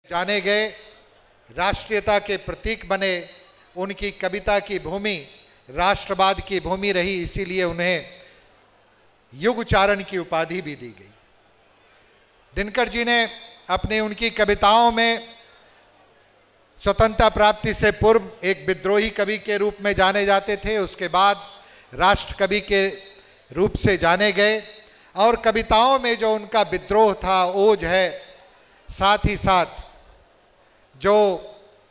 जाने गए, राष्ट्रीयता के प्रतीक बने। उनकी कविता की भूमि राष्ट्रवाद की भूमि रही, इसीलिए उन्हें युगचारण की उपाधि भी दी गई। दिनकर जी ने अपनी उनकी कविताओं में स्वतंत्रता प्राप्ति से पूर्व एक विद्रोही कवि के रूप में जाने जाते थे, उसके बाद राष्ट्र कवि के रूप से जाने गए और कविताओं में जो उनका विद्रोह था, ओज है, साथ ही साथ जो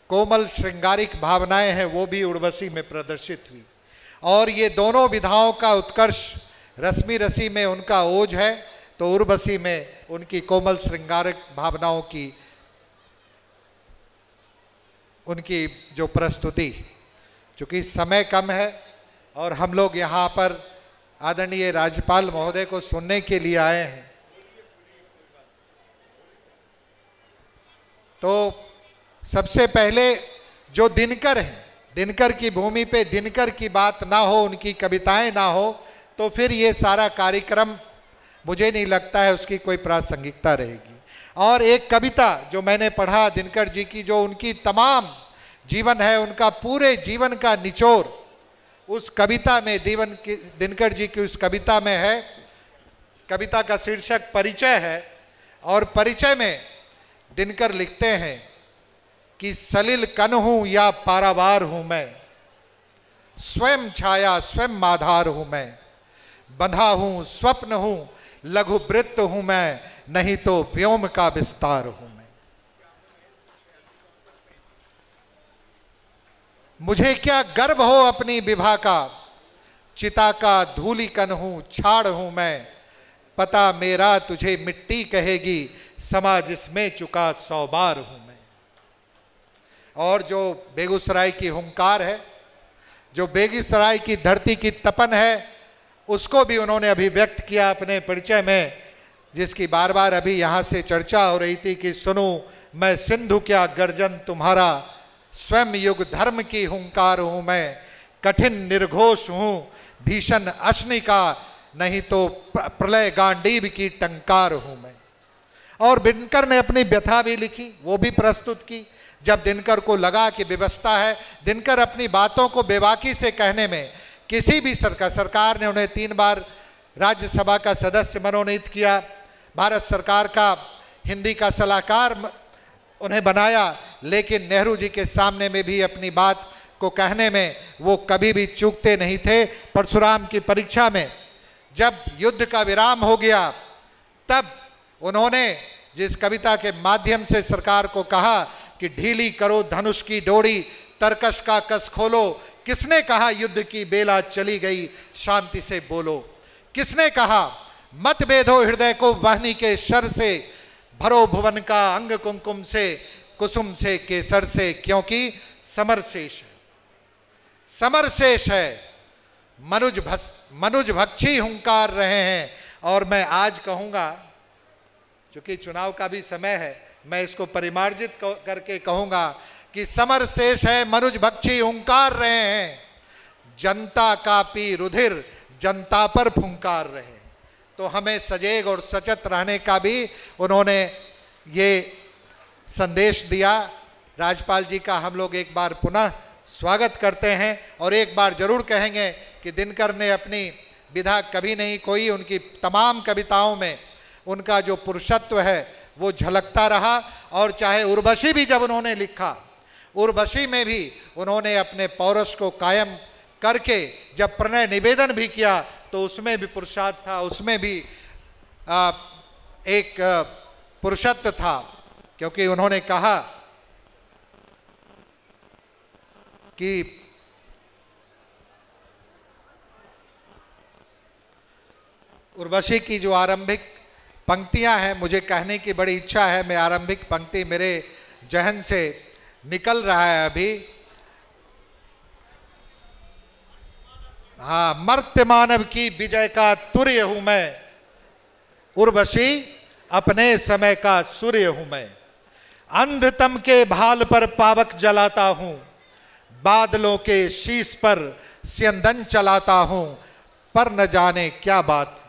कोमल श्रृंगारिक भावनाएं हैं वो भी उर्वशी में प्रदर्शित हुई। और ये दोनों विधाओं का उत्कर्ष रश्मि रसी में उनका ओज है, तो उर्वशी में उनकी कोमल श्रृंगारिक भावनाओं की उनकी जो प्रस्तुति। चूँकि समय कम है और हम लोग यहाँ पर आदरणीय राज्यपाल महोदय को सुनने के लिए आए हैं, तो सबसे पहले जो दिनकर हैं, दिनकर की भूमि पे दिनकर की बात ना हो, उनकी कविताएं ना हो, तो फिर ये सारा कार्यक्रम मुझे नहीं लगता है उसकी कोई प्रासंगिकता रहेगी। और एक कविता जो मैंने पढ़ा दिनकर जी की, जो उनकी तमाम जीवन है, उनका पूरे जीवन का निचोड़ उस कविता में, दिनकर जी की उस कविता में है। कविता का शीर्षक परिचय है और परिचय में दिनकर लिखते हैं कि सलिल कण हूं या पारावार हूं मैं, स्वयं छाया स्वयं आधार हूं मैं, बंधा हूं स्वप्न हूं लघु वृत्त हूं मैं, नहीं तो व्योम का विस्तार हूं मैं। मुझे क्या गर्व हो अपनी विभा का, चिता का धूलिकण हूं छाड़ हूं मैं, पता मेरा तुझे मिट्टी कहेगी, समाज इसमें चुका 100 बार हूं मैं। और जो बेगूसराय की हुंकार है, जो बेगूसराय की धरती की तपन है, उसको भी उन्होंने अभिव्यक्त किया अपने परिचय में, जिसकी बार बार अभी यहाँ से चर्चा हो रही थी कि सुनो मैं सिंधु क्या गर्जन तुम्हारा, स्वयं युग धर्म की हुंकार हूँ मैं, कठिन निर्घोष हूँ भीषण अश्निका, नहीं तो प्रलय गांडीव की टंकार हूँ मैं। और दिनकर ने अपनी व्यथा भी लिखी, वो भी प्रस्तुत की। जब दिनकर को लगा कि विवशता है, दिनकर अपनी बातों को बेबाकी से कहने में, किसी भी सरकार ने उन्हें 3 बार राज्यसभा का सदस्य मनोनीत किया, भारत सरकार का हिंदी का सलाहकार उन्हें बनाया, लेकिन नेहरू जी के सामने में भी अपनी बात को कहने में वो कभी भी चूकते नहीं थे। परशुराम की परीक्षा में जब युद्ध का विराम हो गया, तब उन्होंने जिस कविता के माध्यम से सरकार को कहा कि ढीली करो धनुष की डोरी, तरकश का कस खोलो, किसने कहा युद्ध की बेला चली गई, शांति से बोलो। किसने कहा मत बेधो हृदय को वाहनी के शर से, भरो भुवन का अंग कुमकुम से, कुसुम से केसर से, क्योंकि समर शेष है, समर शेष है, मनुज भक्षी हुंकार रहे हैं। और मैं आज कहूँगा, चूँकि चुनाव का भी समय है, मैं इसको परिमार्जित करके कहूँगा कि समर शेष है, मनुज भक्षी हुंकार रहे हैं, जनता का पी रुधिर जनता पर फुंकार रहे। तो हमें सजग और सचेत रहने का भी उन्होंने ये संदेश दिया। राज्यपाल जी का हम लोग एक बार पुनः स्वागत करते हैं और एक बार जरूर कहेंगे कि दिनकर ने अपनी विधा कभी नहीं खोई। उनकी तमाम कविताओं में उनका जो पुरुषत्व है वो झलकता रहा। और चाहे उर्वशी भी जब उन्होंने लिखा, उर्वशी में भी उन्होंने अपने पौरुष को कायम करके जब प्रणय निवेदन भी किया तो उसमें भी पुरुषार्थ था, उसमें भी एक पुरुषत्व था, क्योंकि उन्होंने कहा कि उर्वशी की जो आरंभिक पंक्तियां हैं, मुझे कहने की बड़ी इच्छा है, मैं आरंभिक पंक्ति मेरे जहन से निकल रहा है अभी। हाँ, मर्त्य मानव की विजय का तुर्य हूं मैं, उर्वशी अपने समय का सूर्य हूं मैं, अंधतम के भाल पर पावक जलाता हूं, बादलों के शीश पर स्यंदन चलाता हूं, पर न जाने क्या बात,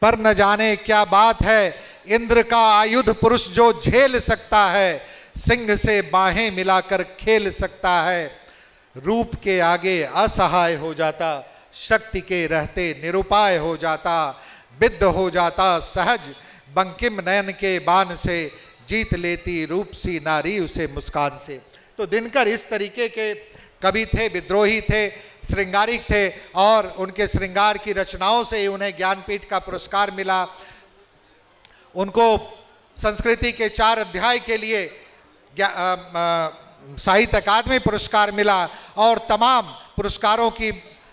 पर न जाने क्या बात है, इंद्र का आयुध पुरुष जो झेल सकता है, सिंह से बाहें मिलाकर खेल सकता है। रूप के आगे असहाय हो जाता, शक्ति के रहते निरुपाय हो जाता। विद्ध हो जाता सहज बंकिम नयन के बाण से, जीत लेती रूप सी नारी उसे मुस्कान से। तो दिनकर इस तरीके के कवि थे, विद्रोही थे, श्रृंगारिक थे, और उनके श्रृंगार की रचनाओं से ही उन्हें ज्ञानपीठ का पुरस्कार मिला। उनको संस्कृति के 4 अध्याय के लिए साहित्य अकादमी पुरस्कार मिला। और तमाम पुरस्कारों की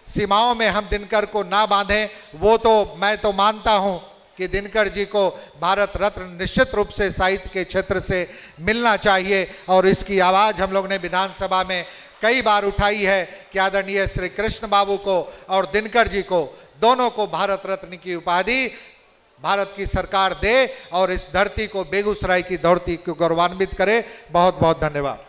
सीमाओं में हम दिनकर को ना बांधें, वो तो मैं तो मानता हूं कि दिनकर जी को भारत रत्न निश्चित रूप से साहित्य के क्षेत्र से मिलना चाहिए। और इसकी आवाज़ हम लोग ने विधानसभा में कई बार उठाई है कि आदरणीय श्री कृष्ण बाबू को और दिनकर जी को, दोनों को भारत रत्न की उपाधि भारत की सरकार दे और इस धरती को, बेगूसराय की धरती को गौरवान्वित करे। बहुत बहुत धन्यवाद।